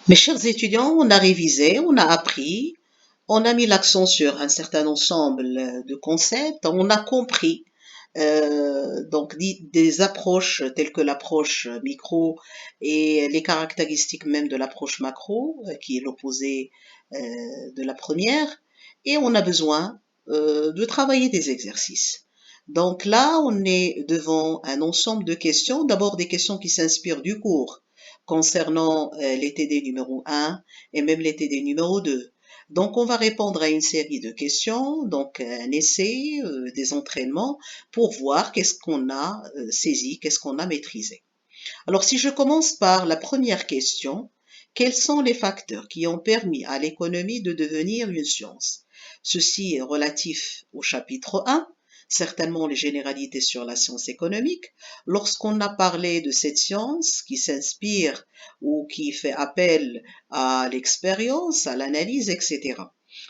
Mes chers étudiants, on a révisé, on a appris, on a mis l'accent sur un certain ensemble de concepts, on a compris des approches telles que l'approche micro et les caractéristiques même de l'approche macro, qui est l'opposé de la première, et on a besoin de travailler des exercices. Donc là, on est devant un ensemble de questions, d'abord des questions qui s'inspirent du cours concernant les TD numéro 1 et même les TD numéro 2. Donc, on va répondre à une série de questions, donc un essai, des entraînements, pour voir qu'est-ce qu'on a saisi, qu'est-ce qu'on a maîtrisé. Alors, si je commence par la première question, quels sont les facteurs qui ont permis à l'économie de devenir une science? Ceci est relatif au chapitre 1, certainement les généralités sur la science économique. Lorsqu'on a parlé de cette science qui s'inspire ou qui fait appel à l'expérience, à l'analyse, etc.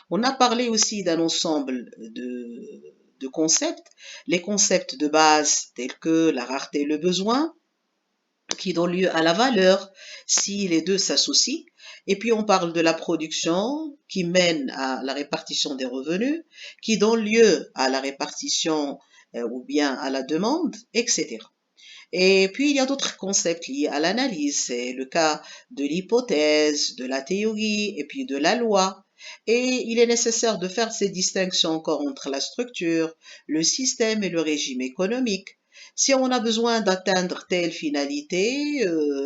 On a parlé aussi d'un ensemble de concepts, les concepts de base tels que la rareté et le besoin, qui donne lieu à la valeur si les deux s'associent. Et puis on parle de la production qui mène à la répartition des revenus, qui donne lieu à la répartition ou bien à la demande, etc. Et puis il y a d'autres concepts liés à l'analyse, c'est le cas de l'hypothèse, de la théorie et puis de la loi. Et il est nécessaire de faire ces distinctions encore entre la structure, le système et le régime économique. Si on a besoin d'atteindre telle finalité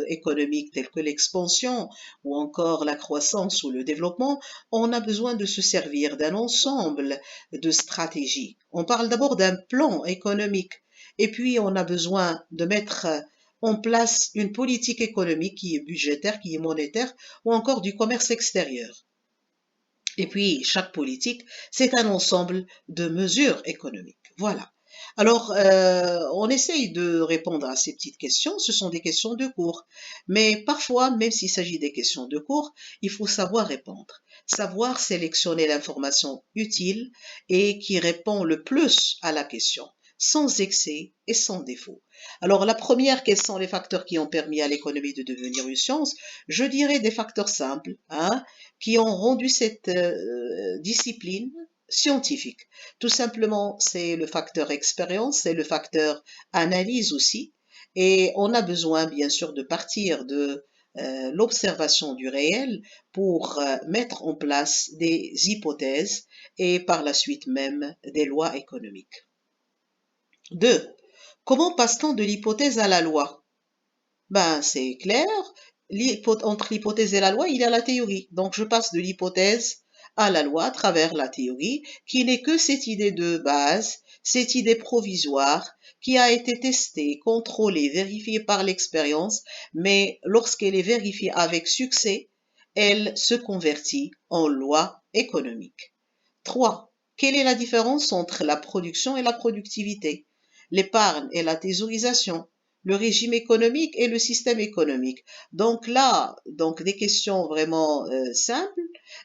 économique telle que l'expansion ou encore la croissance ou le développement, on a besoin de se servir d'un ensemble de stratégies. On parle d'abord d'un plan économique et puis on a besoin de mettre en place une politique économique qui est budgétaire, qui est monétaire ou encore du commerce extérieur. Et puis, chaque politique, c'est un ensemble de mesures économiques. Voilà. Alors, on essaye de répondre à ces petites questions. Ce sont des questions de cours. Mais parfois, même s'il s'agit des questions de cours, il faut savoir répondre. Savoir sélectionner l'information utile et qui répond le plus à la question, sans excès et sans défaut. Alors, la première, quels sont les facteurs qui ont permis à l'économie de devenir une science? Je dirais des facteurs simples, hein, qui ont rendu cette discipline scientifique. Tout simplement, c'est le facteur expérience, c'est le facteur analyse aussi. Et on a besoin, bien sûr, de partir de l'observation du réel pour mettre en place des hypothèses et par la suite même des lois économiques. 2. Comment passe-t-on de l'hypothèse à la loi? Ben, c'est clair. Entre l'hypothèse et la loi, il y a la théorie. Donc, je passe de l'hypothèse à la loi à travers la théorie, qui n'est que cette idée de base, cette idée provisoire, qui a été testée, contrôlée, vérifiée par l'expérience, mais lorsqu'elle est vérifiée avec succès, elle se convertit en loi économique. 3. Quelle est la différence entre la production et la productivité? L'épargne et la thésaurisation, le régime économique et le système économique. Donc là, donc des questions vraiment simples,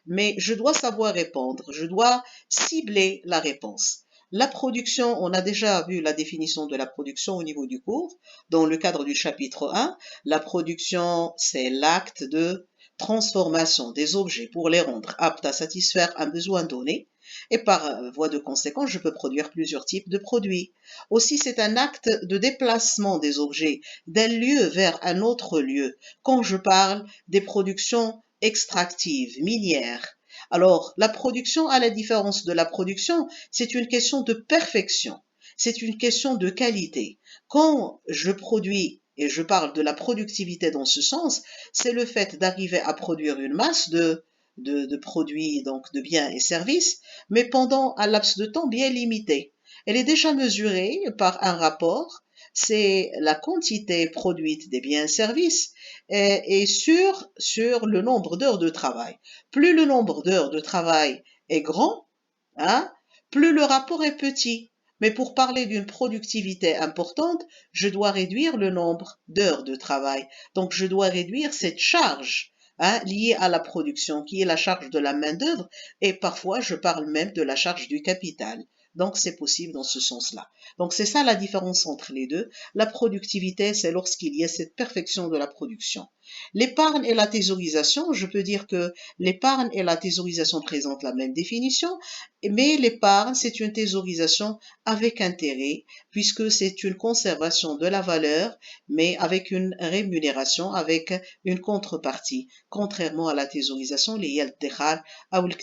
mais je dois savoir répondre, je dois cibler la réponse. La production, on a déjà vu la définition de la production au niveau du cours, dans le cadre du chapitre 1. La production, c'est l'acte de transformation des objets pour les rendre aptes à satisfaire un besoin donné. Et par voie de conséquence, je peux produire plusieurs types de produits. Aussi, c'est un acte de déplacement des objets d'un lieu vers un autre lieu, quand je parle des productions extractives, minières. Alors, la production, à la différence de la production, c'est une question de perfection, c'est une question de qualité. Quand je produis, et je parle de la productivité dans ce sens, c'est le fait d'arriver à produire une masse de produits, donc de biens et services, mais pendant un laps de temps bien limité. Elle est déjà mesurée par un rapport, c'est la quantité produite des biens et services et sur le nombre d'heures de travail. Plus le nombre d'heures de travail est grand, hein, plus le rapport est petit. Mais pour parler d'une productivité importante, je dois réduire le nombre d'heures de travail. Donc je dois réduire cette charge liée à la production, qui est la charge de la main-d'œuvre, et parfois je parle même de la charge du capital. Donc c'est possible dans ce sens-là. Donc c'est ça la différence entre les deux. La productivité, c'est lorsqu'il y a cette perfection de la production. L'épargne et la thésaurisation, je peux dire que l'épargne et la thésaurisation présentent la même définition, mais l'épargne, c'est une thésaurisation avec intérêt, puisque c'est une conservation de la valeur, mais avec une rémunération, avec une contrepartie, contrairement à la thésaurisation, les yaldehar ou le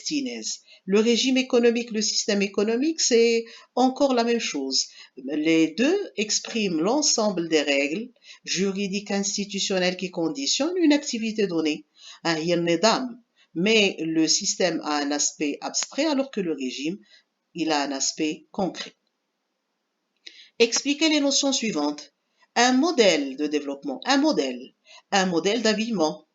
Le régime économique, le système économique, c'est encore la même chose. Les deux expriment l'ensemble des règles juridiques institutionnelles qui conditionnent une activité donnée. Il y a nidam, mais le système a un aspect abstrait alors que le régime, il a un aspect concret. Expliquez les notions suivantes. Un modèle de développement, un modèle d'habillement,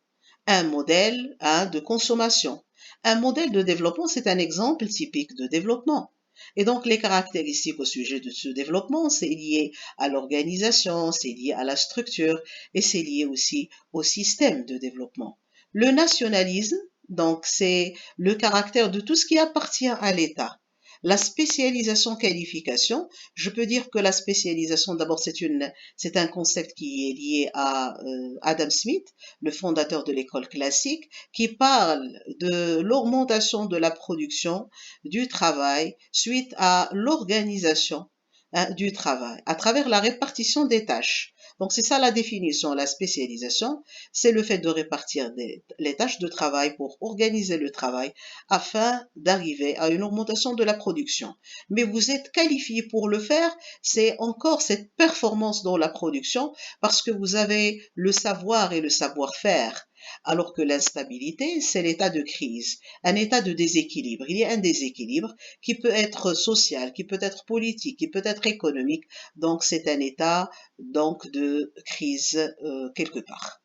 un modèle de consommation. Un modèle de développement, c'est un exemple typique de développement. Et donc, les caractéristiques au sujet de ce développement, c'est lié à l'organisation, c'est lié à la structure et c'est lié aussi au système de développement. Le nationalisme, donc, c'est le caractère de tout ce qui appartient à l'État. La spécialisation qualification, je peux dire que la spécialisation, d'abord, c'est un concept qui est lié à Adam Smith, le fondateur de l'école classique, qui parle de l'augmentation de la production du travail suite à l'organisation du travail, à travers la répartition des tâches. Donc c'est ça la définition, la spécialisation, c'est le fait de répartir les tâches de travail pour organiser le travail afin d'arriver à une augmentation de la production. Mais vous êtes qualifié pour le faire, c'est encore cette performance dans la production parce que vous avez le savoir et le savoir-faire. Alors que l'instabilité, c'est l'état de crise, un état de déséquilibre. Il y a un déséquilibre qui peut être social, qui peut être politique, qui peut être économique. Donc c'est un état donc de crise quelque part.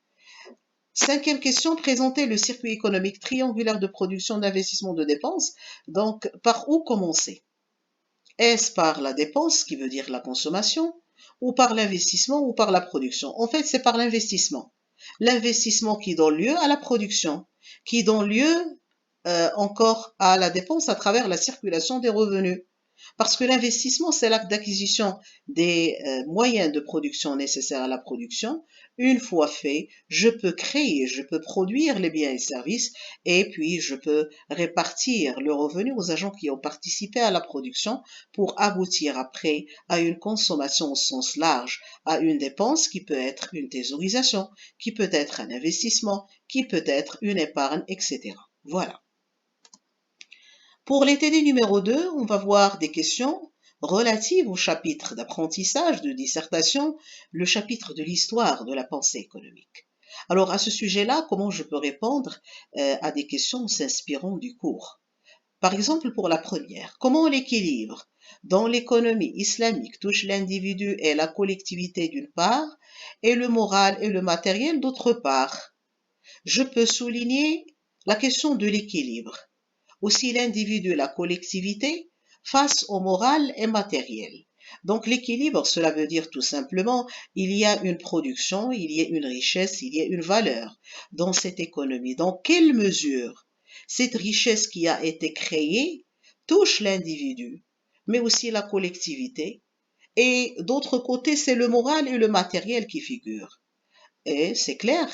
Cinquième question, présenter le circuit économique triangulaire de production, d'investissement, de dépenses. Donc, par où commencer? Est-ce par la dépense, qui veut dire la consommation, ou par l'investissement, ou par la production? En fait, c'est par l'investissement. L'investissement qui donne lieu à la production, qui donne lieu encore à la dépense à travers la circulation des revenus. Parce que l'investissement, c'est l'acte d'acquisition des moyens de production nécessaires à la production. Une fois fait, je peux créer, je peux produire les biens et services et puis je peux répartir le revenu aux agents qui ont participé à la production pour aboutir après à une consommation au sens large, à une dépense qui peut être une thésaurisation, qui peut être un investissement, qui peut être une épargne, etc. Voilà. Pour les TD numéro 2, on va voir des questions relatives au chapitre d'apprentissage, de dissertation, le chapitre de l'histoire de la pensée économique. Alors à ce sujet-là, comment je peux répondre à des questions en s'inspirant du cours? Par exemple, pour la première, comment l'équilibre dans l'économie islamique touche l'individu et la collectivité d'une part, et le moral et le matériel d'autre part? Je peux souligner la question de l'équilibre. Aussi l'individu et la collectivité face au moral et matériel. Donc l'équilibre, cela veut dire tout simplement, il y a une production, il y a une richesse, il y a une valeur dans cette économie. Dans quelle mesure cette richesse qui a été créée touche l'individu, mais aussi la collectivité, et d'autre côté, c'est le moral et le matériel qui figurent. Et c'est clair,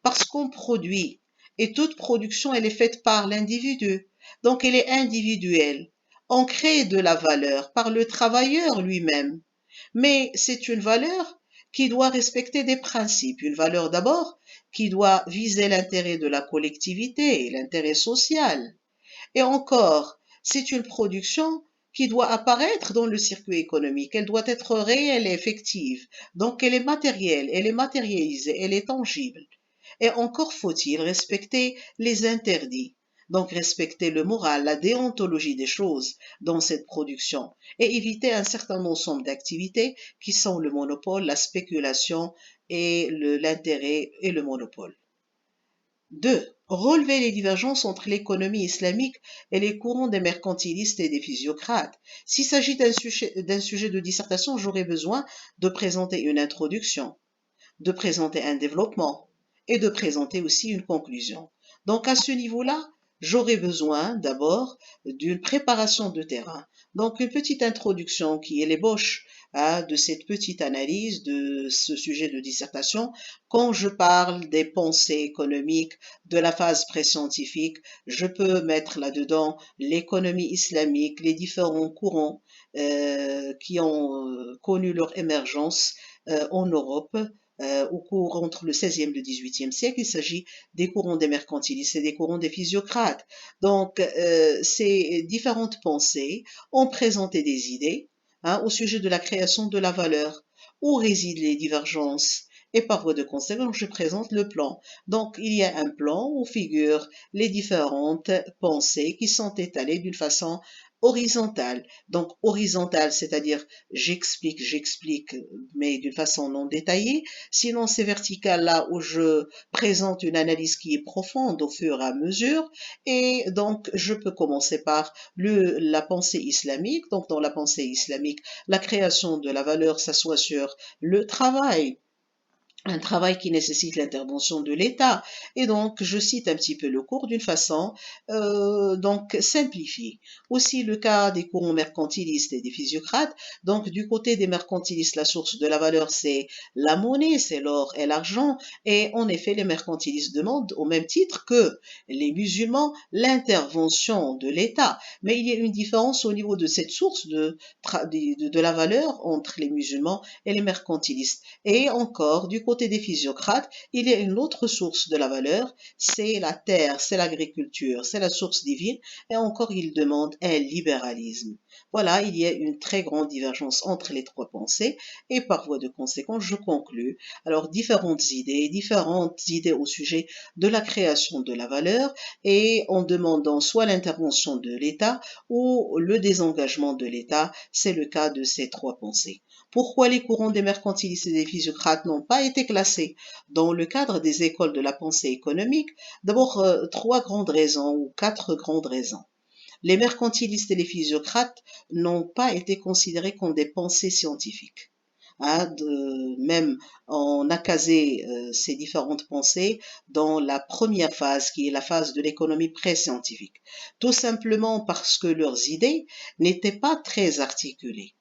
parce qu'on produit, et toute production, elle est faite par l'individu. Donc, elle est individuelle. On crée de la valeur par le travailleur lui-même. Mais c'est une valeur qui doit respecter des principes. Une valeur d'abord qui doit viser l'intérêt de la collectivité, l'intérêt social. Et encore, c'est une production qui doit apparaître dans le circuit économique. Elle doit être réelle et effective. Donc, elle est matérielle, elle est matérialisée, elle est tangible. Et encore faut-il respecter les interdits. Donc, respecter le moral, la déontologie des choses dans cette production et éviter un certain ensemble d'activités qui sont le monopole, la spéculation et l'intérêt et le monopole. 2. Relever les divergences entre l'économie islamique et les courants des mercantilistes et des physiocrates. S'il s'agit d'un sujet de dissertation, j'aurai besoin de présenter une introduction, de présenter un développement et de présenter aussi une conclusion. Donc à ce niveau-là, j'aurai besoin d'abord d'une préparation de terrain. Donc, une petite introduction qui est l'ébauche de cette petite analyse de ce sujet de dissertation. Quand je parle des pensées économiques, de la phase pré-scientifique, je peux mettre là-dedans l'économie islamique, les différents courants qui ont connu leur émergence en Europe au cours entre le 16e et le 18e siècle. Il s'agit des courants des mercantilistes et des courants des physiocrates. Donc, ces différentes pensées ont présenté des idées au sujet de la création de la valeur. Où résident les divergences? Et par voie de conséquence, je présente le plan. Donc, il y a un plan où figurent les différentes pensées qui sont étalées d'une façon horizontale. Donc, horizontale, c'est-à-dire j'explique, mais d'une façon non détaillée. Sinon, c'est vertical là où je présente une analyse qui est profonde au fur et à mesure. Et donc, je peux commencer par la pensée islamique. Donc, dans la pensée islamique, la création de la valeur s'assoit sur le travail, un travail qui nécessite l'intervention de l'État. Et donc, je cite un petit peu le cours d'une façon donc simplifiée. Aussi, le cas des courants mercantilistes et des physiocrates. Donc, du côté des mercantilistes, la source de la valeur, c'est la monnaie, c'est l'or et l'argent. Et en effet, les mercantilistes demandent, au même titre que les musulmans, l'intervention de l'État. Mais il y a une différence au niveau de cette source de la valeur entre les musulmans et les mercantilistes. Et encore, du côté des physiocrates, il y a une autre source de la valeur, c'est la terre, c'est l'agriculture, c'est la source divine, et encore, ils demandent un libéralisme. Voilà, il y a une très grande divergence entre les trois pensées, et par voie de conséquence, je conclus. Alors, différentes idées au sujet de la création de la valeur, et en demandant soit l'intervention de l'État ou le désengagement de l'État, c'est le cas de ces trois pensées. Pourquoi les courants des mercantilistes et des physiocrates n'ont pas été classés dans le cadre des écoles de la pensée économique? D'abord, trois grandes raisons ou quatre grandes raisons. Les mercantilistes et les physiocrates n'ont pas été considérés comme des pensées scientifiques. Même on a casé ces différentes pensées dans la première phase, qui est la phase de l'économie pré-scientifique. Tout simplement parce que leurs idées n'étaient pas très articulées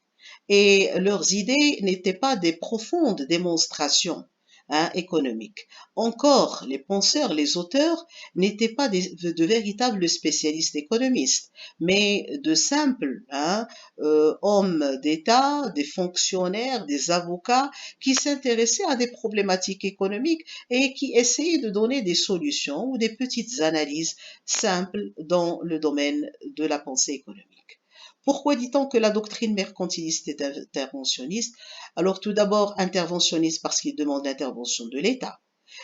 et leurs idées n'étaient pas des profondes démonstrations économiques. Encore, les penseurs, les auteurs n'étaient pas de véritables spécialistes économistes, mais de simples hommes d'État, des fonctionnaires, des avocats qui s'intéressaient à des problématiques économiques et qui essayaient de donner des solutions ou des petites analyses simples dans le domaine de la pensée économique. Pourquoi dit-on que la doctrine mercantiliste est interventionniste? Alors tout d'abord, interventionniste parce qu'il demande l'intervention de l'État.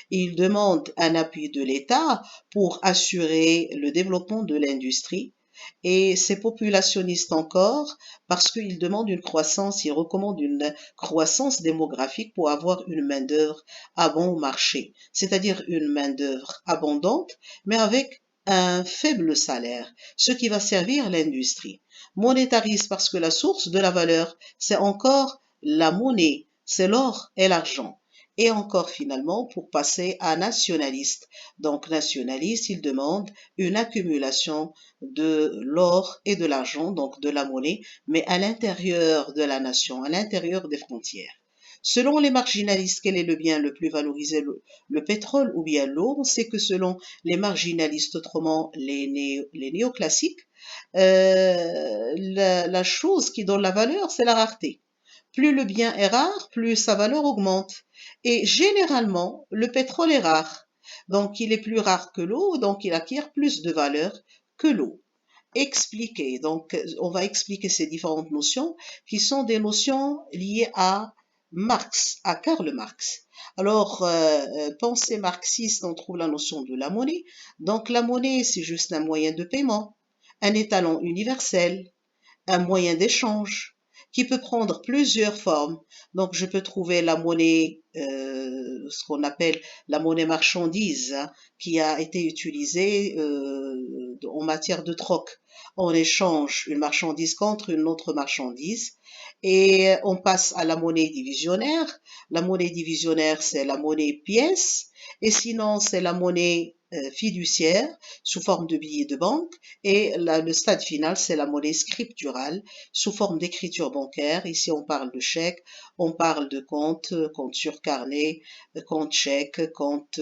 Il demande un appui de l'État pour assurer le développement de l'industrie. Et c'est populationniste encore parce qu'il demande une croissance, il recommande une croissance démographique pour avoir une main-d'œuvre à bon marché, c'est-à-dire une main-d'œuvre abondante, mais avec un faible salaire, ce qui va servir l'industrie. Monétariste parce que la source de la valeur, c'est encore la monnaie, c'est l'or et l'argent. Et encore finalement, pour passer à nationaliste. Donc nationaliste, il demande une accumulation de l'or et de l'argent, donc de la monnaie, mais à l'intérieur de la nation, à l'intérieur des frontières. Selon les marginalistes, quel est le bien le plus valorisé, le pétrole ou bien l'eau? On sait que selon les marginalistes, autrement les néoclassiques, la chose qui donne la valeur, c'est la rareté. Plus le bien est rare, plus sa valeur augmente. Et généralement, le pétrole est rare. Donc, il est plus rare que l'eau, donc il acquiert plus de valeur que l'eau. Expliquer. Donc, on va expliquer ces différentes notions qui sont des notions liées à Marx, à Karl Marx. Alors, pensée marxiste, on trouve la notion de la monnaie. Donc, la monnaie, c'est juste un moyen de paiement, un étalon universel, un moyen d'échange qui peut prendre plusieurs formes. Donc, je peux trouver la monnaie, ce qu'on appelle la monnaie marchandise, qui a été utilisée en matière de troc. On échange une marchandise contre une autre marchandise et on passe à la monnaie divisionnaire. La monnaie divisionnaire, c'est la monnaie pièce et sinon, c'est la monnaie fiduciaire sous forme de billets de banque et le stade final, c'est la monnaie scripturale sous forme d'écriture bancaire. Ici, on parle de chèque, on parle de compte, compte sur carnet, compte chèque, compte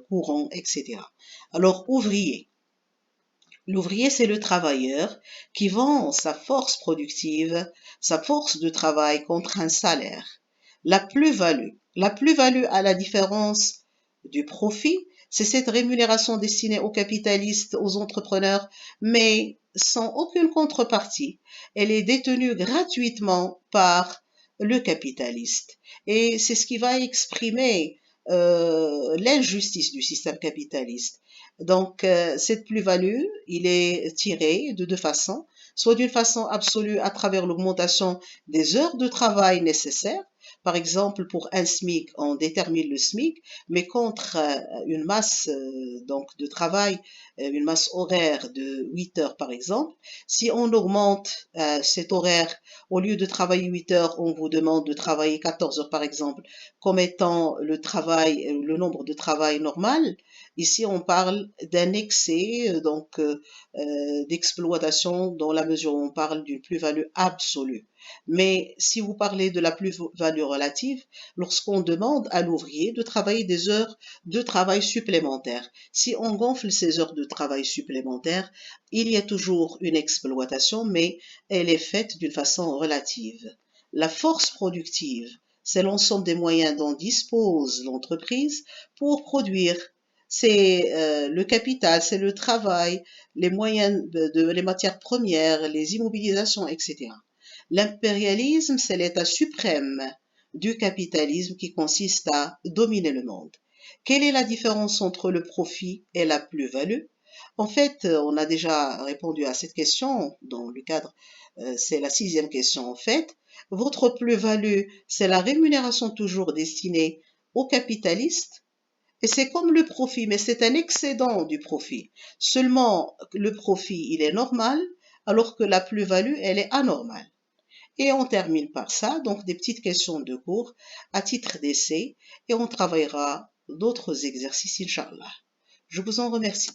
courant, etc. Alors, ouvrier. L'ouvrier, c'est le travailleur qui vend sa force productive, sa force de travail contre un salaire. La plus-value. La plus-value, à la différence du profit, c'est cette rémunération destinée aux capitalistes, aux entrepreneurs, mais sans aucune contrepartie. Elle est détenue gratuitement par le capitaliste. Et c'est ce qui va exprimer l'injustice du système capitaliste. Donc, cette plus-value, il est tiré de deux façons, soit d'une façon absolue à travers l'augmentation des heures de travail nécessaires. Par exemple, pour un SMIC, on détermine le SMIC, mais contre une masse donc de travail, une masse horaire de 8 heures par exemple, si on augmente cet horaire, au lieu de travailler 8 heures, on vous demande de travailler 14 heures par exemple, comme étant le travail, le nombre de travail normal. Ici, on parle d'un excès d'exploitation dans la mesure où on parle d'une plus-value absolue. Mais si vous parlez de la plus-value relative, lorsqu'on demande à l'ouvrier de travailler des heures de travail supplémentaires, si on gonfle ces heures de travail supplémentaires, il y a toujours une exploitation, mais elle est faite d'une façon relative. La force productive, c'est l'ensemble des moyens dont dispose l'entreprise pour produire. C'est le capital, c'est le travail, les moyens les matières premières, les immobilisations, etc. L'impérialisme, c'est l'état suprême du capitalisme qui consiste à dominer le monde. Quelle est la différence entre le profit et la plus-value? En fait, on a déjà répondu à cette question dans le cadre, c'est la sixième question en fait. Votre plus-value, c'est la rémunération toujours destinée aux capitalistes et c'est comme le profit, mais c'est un excédent du profit. Seulement, le profit, il est normal, alors que la plus-value, elle est anormale. Et on termine par ça, donc des petites questions de cours à titre d'essai, et on travaillera d'autres exercices, Inch'Allah. Je vous en remercie.